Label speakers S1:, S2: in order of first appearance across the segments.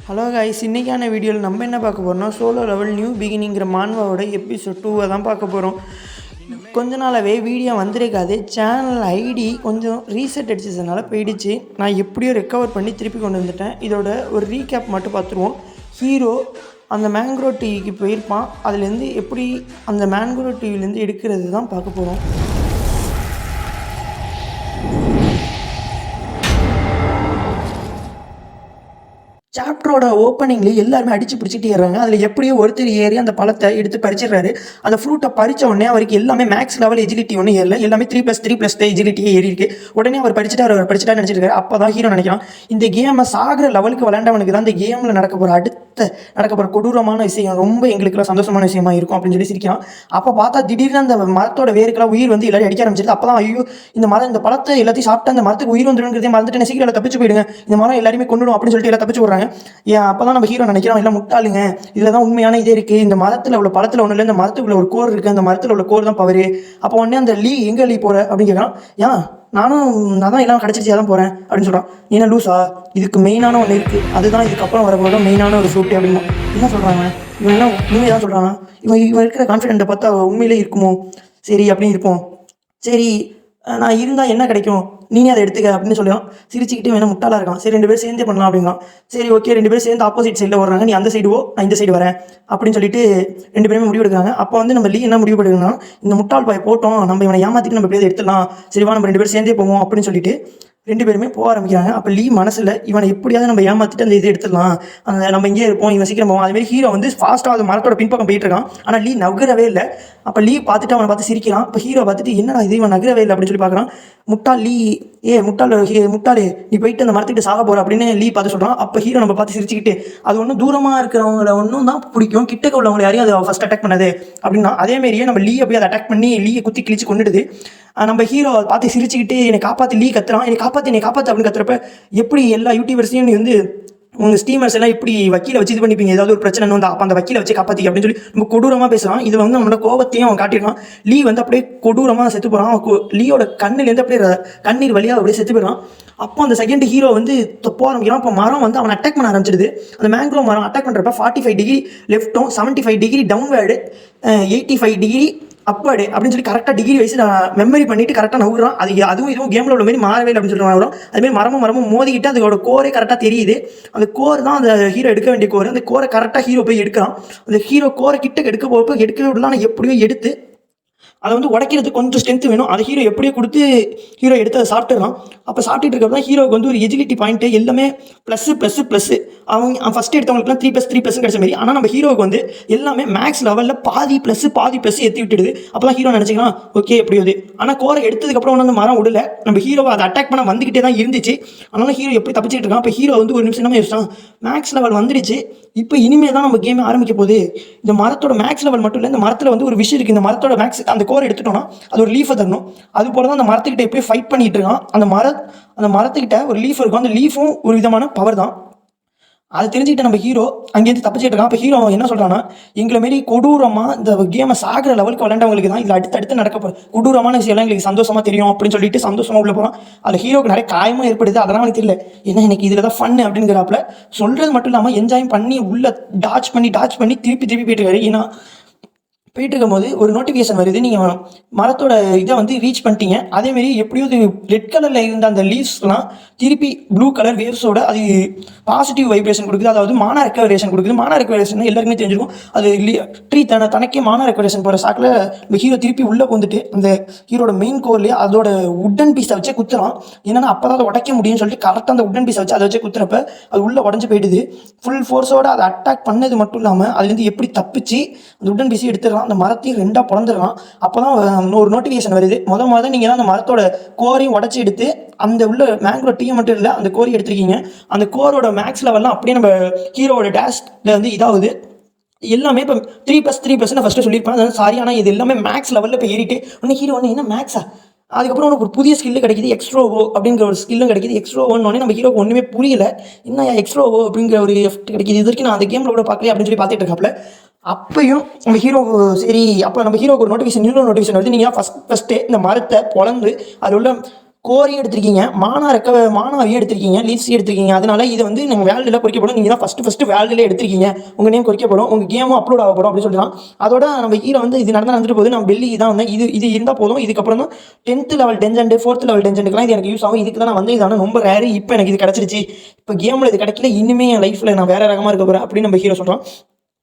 S1: Hello guys, இன்றைக்கான வீடியோவில் நம்ம என்ன பார்க்க போகிறோம்னா சோலோ லெவல் நியூ பிகினிங்கிற மான்வாவோட எபிசோட் 2 தான் பார்க்க போகிறோம். கொஞ்ச நாளாகவே வீடியோ வந்திருக்காது. சேனல் ஐடி கொஞ்சம் ரீசெட் அடிச்சதுனால போயிடுச்சு. நான் எப்படியோ ரெக்கவர் பண்ணி திருப்பி கொண்டு வந்துட்டேன். இதோட ஒரு ரீகேப் மட்டும் பார்த்துருவோம். ஹீரோ அந்த மேங்க்ரோ டிவிக்கு போயிருப்பான். அதுலேருந்து எப்படி அந்த மேங்க்ரோ டிவிலேருந்து எடுக்கிறது தான் பார்க்க போகிறோம். சாப்டரோட ஓப்பனிங்லேயே எல்லாருமே அடிச்சு பிடிச்சிட்டு ஏறாங்க. அதில் எப்படியோ ஒருத்தர் ஏறி அந்த பழத்தை எடுத்து பறிச்சிடுறாரு. அந்த ஃப்ரூட்டை பறித்த உடனே அவருக்கு எல்லாமே மேக்ஸ் லெவல் எஜிலிட்டி ஒன்றும் ஏறல, எல்லாமே 3+3+3 எஜிலிட்டியே ஏறி இருக்கு. உடனே அவர் படிச்சுட்டா நினச்சிருக்காரு. அப்போ தான் ஹீரோ நினைக்கிறான், இந்த கேமை சாகிற லெவலுக்கு விளையாண்டவனுக்கு தான் இந்த கேமில் நடக்க போகிற கொடூரமான விஷயம் ரொம்ப எங்களுக்குலாம் சந்தோஷமான விஷயமா இருக்கும் அப்படின்னு சொல்லி சிரிக்கிறான். அப்போ பார்த்தா திடீர்னு அந்த மரத்தோட வேருக்கெல்லாம் உயிர் வந்து எல்லாரும் அடிக்க ஆரம்பிச்சிருது. அப்போ தான் ஐயோ, இந்த பழத்தை எல்லாத்தையும் சாப்பிட்டு அந்த மரத்துக்கு உயிர் வந்துடுங்கிறதே மறந்துட்டு சீக்கிரம் தப்பிச்சு போயிடுங்க, இந்த மரம் எல்லாருமே கொண்டுடும் அப்படின்னு சொல்லிட்டு எல்லாம் தப்பிச்சு விடுறாங்க. ஏன் அப்போ தான் நம்ம ஹீரோ நினைக்கிறோம், எல்லாம் முட்டாளுங்க, இதில் தான் உண்மையான இதே இருக்குது, இந்த மரத்தில் உள்ள பழத்தில் ஒன்றும் இல்லை, இந்த மரத்துக்குள்ள ஒரு கோர் இருக்குது, அந்த மரத்தில் உள்ள கோர் தான் பவரு. அப்போ உடனே அந்த எங்கே போகிற அப்படின்னு கேட்குறான். நான் தான் எல்லாம் கிடச்சிச்சு தான் போகிறேன் அப்படின்னு சொல்கிறான். ஏன்னா லூஸா, இதுக்கு மெயினான ஒன்று இருக்குது, அதுதான் இதுக்கப்புறம் வரப்போகிற மெயினான ஒரு ஃப்ரூட் அப்படின்னு என்ன சொல்கிறாங்க. இவன் என்ன உண்மையை தான் சொல்கிறாங்க. இவன் இருக்கிற கான்ஃபிடென்ட்டை பார்த்தா உண்மையிலே இருக்குமோ, சரி அப்படின்னு இருப்போம், சரி நான் இருந்தால் என்ன கிடைக்கும், நீனே அதை எடுத்துக்க அப்படின்னு சொல்லுவான். சிரிச்சுக்கிட்டே வேணா முட்டாளாக இருக்கான். சரி 2 பேரும் சேர்ந்தே பண்ணலாம் அப்படின்னா. சரி ஓகே, 2 பேரும் சேர்ந்து ஆப்போசிட் சைடில் வர்றாங்க. நீ அந்த சைடுவோ, நான் இந்த சைடு வரேன் அப்படின்னு சொல்லிட்டு 2 பேருமே முடிவு எடுக்கிறாங்க. அப்போ வந்து நம்ம என்ன முடிவு எடுக்கணும்னா, இந்த முட்டாள் பாய் போட்டோம், நம்ம இவனை ஏமாத்திட்டு நம்ம எப்படியாவது எடுத்துடலாம், சரிவா நம்ம 2 பேரும் சேர்ந்தே போவோம் அப்படின்னு சொல்லிட்டு 2 பேருமே போக ஆரம்பிக்கிறாங்க. அப்போ மனசில் இவனை எப்படியாவது நம்ம ஏமாற்றிட்டு அந்த இதை எடுத்துடலாம், அந்த நம்ம இங்கே இருப்போம், இவன் சீக்கிரம் போவோம். அதுமாதிரி ஹீரோ வந்து ஃபாஸ்ட்டாக அது மரத்தோட பின்பக்கம் போயிட்டு இருக்கான். ஆனால் நகரவே இல்லை. அப்போ பார்த்துட்டு அவனை பார்த்து சிரிக்கிறான். இப்போ ஹீரோ பார்த்துட்டு என்னடா இது, இவன் நகரவே இல்லை அப்படின்னு சொல்லி பார்க்குறான். முட்டாளே நீ போயிட்டு அந்த மரத்துக்கிட்ட சாக போகிற அப்படின்னு பார்த்து சொல்கிறான். அப்போ ஹீரோ நம்ம பார்த்து சிரிச்சுக்கிட்டு, அது ஒன்றும் தூரமாக இருக்கிறவங்கள ஒன்றும் தான் பிடிக்கும், கிட்டக்க உள்ளவங்களை யாரையும் அதை ஃபஸ்ட் அட்டாக் பண்ணது அப்படின்னா. அதேமாரியே நம்ம போய் அதை அட்டாக் பண்ணி குத்தி கிழிச்சு கொண்டுடுது. நம்ம ஹீரோ பார்த்து சிரிச்சுக்கிட்டு என்னை காப்பாற்றி கத்துறான். என்னை காப்பாற்று அப்படின்னு கத்துறப்ப, எப்படி எல்லா யூடியூபர்ஸையும் நீ வந்து உங்கள் ஸ்டீமர்ஸ் எல்லாம் இப்படி வக்கீலை வச்சு இது பண்ணிப்பீங்க, ஏதாவது ஒரு பிரச்சனை வந்து அப்போ அந்த வக்கீலை வச்சு காப்பாற்றி அப்படின்னு சொல்லி ரொம்ப கொடூரமாக பேசுகிறான். இதில் வந்து நம்மளோட கோவத்தையும் அவன் காட்டிடுறான். வந்து அப்படியே கொடூரமாக செத்து போகிறான். லீயோட கண்ணுலேருந்து அப்படியே கண்ணீர் வழியாக அப்படியே செத்து போயிடுறான். அப்போ அந்த செகண்ட் ஹீரோ வந்து போக ஆரம்பிக்கிறான். இப்போ மரம் வந்து அவனை அட்டாக் பண்ண ஆரம்பிச்சிடுது. அந்த மேங்க்ரோ மரம் அட்டாக் பண்ணுறப்ப 45 டிகிரி லெஃப்ட்டும் 75 டிகிரி டவுன்வேர்டு 85 டிகிரி அப்பாடு அப்படின்னு சொல்லி கரெக்டாக டிகிரி வைஸ் நான் மெமரி பண்ணிட்டு கரெக்டாக நவுறான். அதுவும் இதுவும் கேமில் உள்ள மாதிரி மாறவே இல்லை அப்படின்னு சொல்லிட்டு வரும். அதுமாதிரி மரமும் மோதிக்கிட்டு அதோட கோரே கரெக்டாக தெரியுது. அந்த கோர் தான் அந்த ஹீரோ எடுக்க வேண்டிய கோர். அந்த கோரை கரெக்டாக ஹீரோ போய் எடுக்கிறான். அந்த ஹீரோ கோரை கிட்ட எடுக்க போகிறப்ப எடுக்க விடலாம், எப்படியோ எடுத்து அதை வந்து உடைக்கிறதுக்கு கொஞ்சம் ஸ்ட்ரென்த் வேணும். அதை ஹீரோ எப்படியோ கொடுத்து ஹீரோ எடுத்து அதை சாப்பிட்டுறான். அப்போ சாப்பிட்டுட்டு இருக்கப்ப தான் ஹீரோக்கு வந்து ஒரு எஜிலிட்டி பாயிண்ட்டு எல்லாமே +++. அவன் ஃபஸ்ட்டு எடுத்தவங்களுக்குலாம் 3+3+ கிடைச்ச மாதிரி. ஆனால் நம்ம ஹீரோவுக்கு வந்து எல்லாமே மேக்ஸ் லெவலில் பாதி +++ ஏற்றி விட்டுடுது. அப்போ தான் ஹீரோ நினச்சிக்கலாம், ஓகே எப்படியோது. ஆனால் கோரை எடுத்ததுக்கப்புறம் ஒன்று அந்த மரம் விடல. நம்ம ஹீரோவை அதை அட்டாக் பண்ண வந்துக்கிட்டே தான் இருந்துச்சு. அதனால ஹீரோ எப்படி தப்பிச்சிட்டு இருக்கான். இப்போ ஹீரோ வந்து ஒரு நிமிஷம் என்ன யோசிச்சான், மேக்ஸ் லெவல் வந்துடுச்சு, இப்போ இனிமேல் தான் நம்ம கேமே ஆரம்பிக்க போகுது. இந்த மரத்தோட மேக்ஸ் லெவல் மட்டும் இல்லை, இந்த மரத்தில் வந்து ஒரு விஷயம் இருக்குது. இந்த மரத்தோட மேக்ஸ் அந்த கோரை எடுத்துட்டோம்னா அது ஒரு லீஃபை தரணும். அது போல தான் அந்த மரத்துக்கிட்ட எப்பயும் ஃபைட் பண்ணிட்டு இருக்கான். அந்த மரத்துக்கிட்ட ஒரு லீஃப் இருக்கும். அந்த லீஃபும் ஒரு விதமான பவர் தான். அதை தெரிஞ்சுக்கிட்ட நம்ம ஹீரோ அங்கேருந்து தப்பிச்சிட்டு இருக்கான். அப்போ ஹீரோ என்ன சொல்கிறான்னா, எங்களை மாரி கொடூரமாக இந்த கேமை சாகிற லெவலுக்கு விளையாண்டவங்களுக்கு தான் இதில் அடுத்தடுத்து நடக்க போகிற கொடூரமான விஷயம்லாம் எங்களுக்கு சந்தோஷமாக தெரியும் அப்படின்னு சொல்லிட்டு சந்தோஷமாக உள்ள போகிறான். அதில் ஹீரோக்கு நிறைய காயமாக ஏற்படுது. அதெல்லாம் எனக்கு தெரியல, ஏன்னா எனக்கு இதில் தான் ஃபன் அப்படிங்கிறாப்புல சொல்கிறது மட்டும் இல்லாமல் என்ஜாய் பண்ணி உள்ள டாச் பண்ணி திருப்பி போயிட்டு இருக்காரு. ஏன்னா போயிட்டு இருக்கும்போது ஒரு நோட்டிஃபிகேஷன் வருது, நீங்கள் மரத்தோட இதை வந்து ரீச் பண்ணிட்டீங்க. அதேமாரி எப்படியோ ரெட் கலரில் இருந்த அந்த லீவ்ஸ்லாம் திருப்பி ப்ளூ கலர் வேவ்ஸோட அது பாசிட்டிவ் வைப்ரேஷன் கொடுக்குது. அதாவது மானா ரெக்கவரேஷன் கொடுக்குது. மானா ரெக்கவரேஷன் எல்லாருக்குமே தெரிஞ்சிருக்கும். அது ட்ரீ தனக்கே மானா ரெக்கவரேஷன் போகிற சாக்கில் இந்த ஹீரோ திருப்பி உள்ளே வந்துட்டு அந்த ஹீரோட மெயின் கோர்லேயே அதோட உட்டன் பீஸை வச்சே குத்துறான். ஏன்னா அப்போ தான் அதை உடைக்க முடியும்னு சொல்லிட்டு கரெக்டாக அந்த உட்டன் பீஸை வச்சு அதை வச்சு குத்துறப்ப அது உள்ளே உடஞ்சி போயிடுது. ஃபுல் ஃபோர்ஸோட அதை அட்டாக் பண்ணது மட்டும் இல்லாமல் அதுலேருந்து எப்படி தப்பிச்சு அந்த உட்டன் பீஸை எடுத்துடலாம், அந்த மரத்தையும் 2ஆக பிளந்துடலாம். அப்போ தான் ஒரு நோட்டிஃபிகேஷன் வருது, முதல் நீங்கள் தான் அந்த மரத்தோட கோரையும் உடச்சி எடுத்து அந்த உள்ள மேங்க்ரோ டீயை மட்டும் இல்லை அந்த கோரி எடுத்துருக்கீங்க. அந்த கோரோட மேக்ஸ் லெவல்லாம் அப்படியே நம்ம ஹீரோட டேஷ்ல வந்து இதாகுது. எல்லாமே இப்போ 3+3+ நான் ஃபஸ்ட்டு சொல்லியிருப்பேன், அதாவது சாரி. ஆனால் இது எல்லாமே மேக்ஸ் லெவலில் இப்போ ஏறிட்டு ஒன்று ஹீரோ ஒன்று என்ன மேக்ஸா. அதுக்கப்புறம் உனக்கு ஒரு புதிய ஸ்கில்லு கிடைக்கிது, எக்ஸ்ட்ரோவோ அப்படிங்கிற ஒரு ஸ்கில்லும் கிடைக்கிது. எக்ஸ்ட்ரோவோன்னு நம்ம ஹீரோக்கு ஒன்றுமே புரியல, என்ன எக்ஸ்ட்ரோவோ அப்படிங்கிற ஒரு எஃபெக்ட் கிடைக்கிது. இது வரைக்கும் நான் அந்த கேமில் கூட பார்க்கல அப்படின்னு சொல்லி பார்த்துட்டு இருக்காப்புல. அப்பையும் நம்ம ஹீரோ சரி, அப்போ நம்ம ஹீரோக்கு ஒரு நியூ நோட்டிஃபிகேஷன் வருது, நீங்கள் ஃபஸ்ட்டு இந்த மரத்தை பொழந்து அதில் உள்ள கோரையும் எடுத்திருக்கீங்க, மானாவையும் எடுத்திருக்கீங்க, லீவ்ஸையும் எடுத்திருக்கீங்க. அதனால இதை வந்து நீங்கள் வேல்டில் குறிக்கப்படும். நீங்கள் தான் ஃபஸ்ட்டு வேல்டில் எடுத்திருக்கீங்க, உங்கள் நேம் குறிக்கப்படும், உங்கள் கேமும் அப்லோட் ஆகப்படும் அப்படின்னு சொல்லலாம். அதோட நம்ம ஹீரோ வந்து இது நடந்துட்டு போகுது, நம்ம பெல்லி தான் வந்தேன், இது இருந்தால் போதும். இதுக்கப்புறம் தான் 10th லெவல் டென்ஜென்ட் 4th லெவல் டென்ஜென்ட்டுக்குலாம் இது எனக்கு யூஸ் ஆகும். இதுக்கு தான் நான் வந்து இதான ரொம்ப ரேரு. இப்போ எனக்கு இது கிடச்சிருச்சு. இப்போ கேமில் இது கிடைக்கல, இனிமே என் லைஃப்பில் நான் வேறு ரகமாக இருக்க போகிறேன் அப்படின்னு நம்ம ஹீரோ சொல்கிறோம்.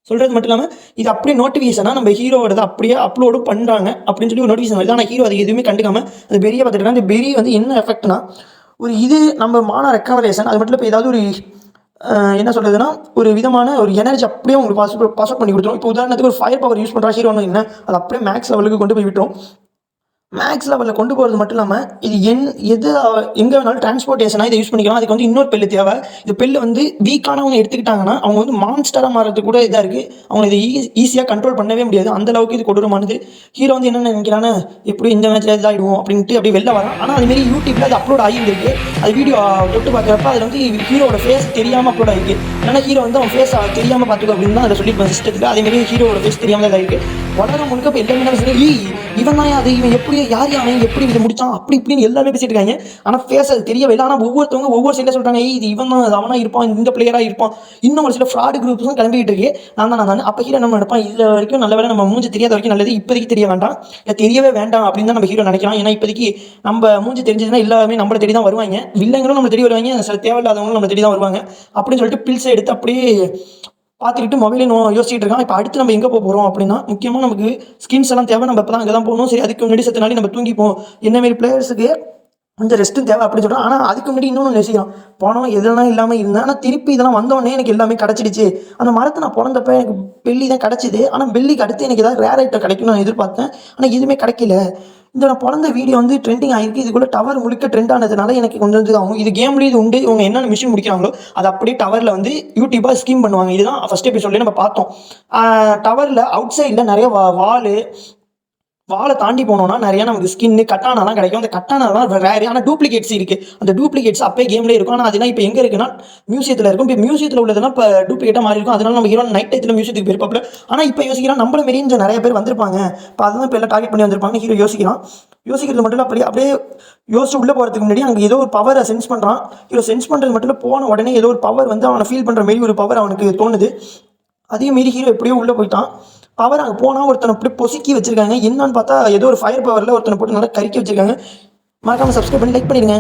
S1: சொல்கிறது மட்டும் இல்லாமல் இது அப்படியே நோட்டிஃபிகேஷனாக நம்ம ஹீரோவோட அப்படியே அப்லோடும் பண்ணுறாங்க அப்படின்னு சொல்லி ஒரு நோட்டிஃபிகேஷன் வருது. ஆனால் ஹீரோ அது எதுவுமே கண்டுக்காமல் அந்த பெரியை பார்த்துட்டு அந்த பெரி வந்து என்ன எஃபெக்ட்னா ஒரு இது நம்ம மான ரெக்கவரேஷன் அது மட்டும் இல்லை. இப்போ ஏதாவது ஒரு என்ன சொல்கிறதுனா ஒரு விதமான ஒரு எனர்ஜி அப்படியே உங்களுக்கு பாஸ் பண்ணி கொடுத்துரும். இப்போ உதாரணத்துக்கு ஒரு ஃபயர் பவர் யூஸ் பண்ணுறா ஹீரோன்னு என்ன அது அப்படியே மேக்ஸ் லெவலுக்கு கொண்டு போய் விட்டுரும். மேக்ஸ் லெவலில் கொண்டு போகிறது மட்டும் இல்லாமல் இது எங்கே வேணாலும் டிரான்ஸ்போர்ட்டேஷனாக இதை யூஸ் பண்ணிக்கலாம். அதுக்கு வந்து இன்னொரு பெல்லு தேவை. இந்த பெல்லு வந்து வீக்கானவங்க எடுத்துக்கிட்டாங்கன்னா அவங்க வந்து மான்ஸ்டராக மாறதுக்கு கூட இதாக இருக்குது. அவங்க இதை ஈஸியாக கண்ட்ரோல் பண்ணவே முடியாது. அந்தளவுக்கு இது கொடூரமானது. ஹீரோ வந்து என்ன நினைக்கிறான்னு எப்படி இந்த மேட்ச்சில் இதாகிடுவோம் அப்படின்ட்டு அப்படியே வெளில வரான். ஆனால் அதுமாரி யூடியூப்பில் அது அப்லோட் ஆகியிருக்கு. அது வீடியோ தொட்டு பார்க்குறப்ப அதில் வந்து ஹீரோட ஃபேஸ் தெரியாமல் அப்லோட் ஆகிருக்கு. ஏன்னா ஹீரோ வந்து அவன் ஃபேஸ் தெரியாமல் பார்த்துக்கோ அப்படின்னு தான் அதை சொல்லியிருப்பேன் சிஸ்டத்தில். அதேமாரி ஹீரோட ஃபேஸ் தெரியாமல் தான் இருக்குது. வளர முழுக்க இப்போ எல்லாமே சொல்லி இவன் தான் அது இவன் எப்படி யார் அவன் எப்படி இதை முடிச்சான் அப்படி இப்படின்னு எல்லாமே பேசிட்டு இருக்காங்க. ஆனால் ஃபேஸ் அது தெரியவே இல்லை. ஆனால் ஒவ்வொருத்தவங்க ஒவ்வொரு சைடில் சொல்கிறாங்க இது இவன் தான் அவனாக இருப்பான், இந்த பிளேயராக இருப்பான். இன்னும் ஒரு சில ஃப்ராடு குரூப்ஸும் கிளம்பிட்டு இருக்கு. நான் தான் அப்போ ஹீரோ நம்ம நினைப்பான் இது வரைக்கும் நல்ல வேலை நம்ம மூஞ்சி தெரியாத வரைக்கும் நல்லது, இப்போதைக்கு தெரிய வேண்டாம், தெரியவே வேண்டாம் அப்படின்னு தான் நம்ம ஹீரோ நினைக்கலாம். ஏன்னா இப்போதைக்கு நம்ம மூஞ்சி தெரிஞ்சதுன்னா எல்லாருமே நம்மளை தேடி தான் வருவாங்க. வில்லங்களும் நம்ம தேடி வருவாங்க, சில தேவையில்லாதவங்களும் நம்ம தேடி தான் வருவாங்க. அப்படின்னு சொல்லிட்டு பில்ஸை எடுத்து அப்படியே பார்த்துக்கிட்டு மொபைலே யோசிச்சுட்டு இருக்கான். இப்போ அடுத்து நம்ம எங்கே போகிறோம் அப்படின்னா முக்கியமாக நமக்கு ஸ்கின்ஸ் எல்லாம் தேவை. நம்ம இப்போ தான் அங்கே தான் போகணும். சரி அதுக்கு முன்னாடி செத்த நாளை நம்ம தூங்கிப்போம். என்னமாரி பிளேயர்ஸுக்கு கொஞ்சம் ரெஸ்ட்டும் தேவை அப்படின்னு சொல்கிறோம். ஆனால் அதுக்கு முன்னாடி இன்னொன்று யோசிக்கிறோம். பணம் எதெல்லாம் இல்லாமல் இருந்தேன். ஆனால் திருப்பி இதெல்லாம் வந்தோடனே எனக்கு எல்லாமே கிடச்சிடுச்சு. அந்த மரத்தை நான் பிறந்தப்ப எனக்கு பெல்லி தான் கிடச்சிது. ஆனால் பெல்லிக்கு அடுத்து எனக்கு ஏதாவது ரேர் ஐட்டம் கிடைக்கும்னு நான் எதிர்பார்த்தேன். ஆனால் எதுவுமே கிடைக்கல. இந்த நான் பிறந்த வீடியோ வந்து ட்ரெண்டிங் ஆகிருக்கு. இதுக்குள்ளே டவர் முழுக்க ட்ரெண்ட் ஆனதுனால எனக்கு கொஞ்சம் இது ஆகும். இது கேம்லேயே இது உண்டு. இவங்க என்னென்ன மிஷின் முடிக்கிறாங்களோ அது அப்படியே டவரில் வந்து யூடியூபாக ஸ்கீம் பண்ணுவாங்க. இதுதான் ஃபஸ்ட் எபிசோட்லேயே நம்ம பார்த்தோம். டவரில் அவுட் சைடில் நிறைய வாழை தாண்டி போனோம்னா நிறையா நமக்கு ஸ்கின்னு கட்டானா தான் கிடைக்கும். அந்த கட்டானா தான் ரேர். ஆனால் டூப்ளிகேட்ஸ் இருக்குது. அந்த டூப்ளிகேட்ஸ் அப்போ கேம்லேயே இருக்கும். ஆனால் அதெல்லாம் இப்போ எங்கே இருக்குன்னா மியூசியத்தில் இருக்கும். இப்போ மியூசியத்தில் உள்ளதெல்லாம் இப்போ டூப்ளிகேட்டாக மாறி இருக்கும். அதனால நம்ம ஹீரோ நைட் டைத்தில் மியூசியத்துக்கு போயிருப்பாப்ல. ஆனால் இப்போ யோசிக்கிறான் நம்மள மாரி நிறைய பேர் வந்திருப்பாங்க. இப்போ அதுதான் இப்போ எல்லாம் டார்கெட் பண்ணி வந்திருப்பாங்க. ஹீரோ யோசிக்கிறது மட்டும் இல்லை. அப்படியே யோசிச்சு உள்ளே போகிறதுக்கு முன்னாடி அங்கே ஏதோ ஒரு பவரை சென்ஸ் பண்ணுறான். ஹீரோ சென்ஸ் பண்ணுறது மட்டும் இல்லை, போன உடனே ஏதோ ஒரு பவர் வந்து அவனை ஃபீல் பண்ணுற மாரி ஒரு பவர் அவனுக்கு தோணுது. அதே மாரி ஹீரோ எப்படியோ உள்ளே போயிட்டான். பவர் அங்கே போனால் ஒருத்தனை அப்படி பொசுக்கி வச்சிருக்காங்க. என்னன்னு பார்த்தா ஏதோ ஒரு ஃபயர் பவரில் ஒருத்தனை போட்டு நல்லா கறிக்கி வச்சிருக்காங்க. மறக்காமல் சப்ஸ்கிரைப் பண்ணி லைக் பண்ணிடுங்க.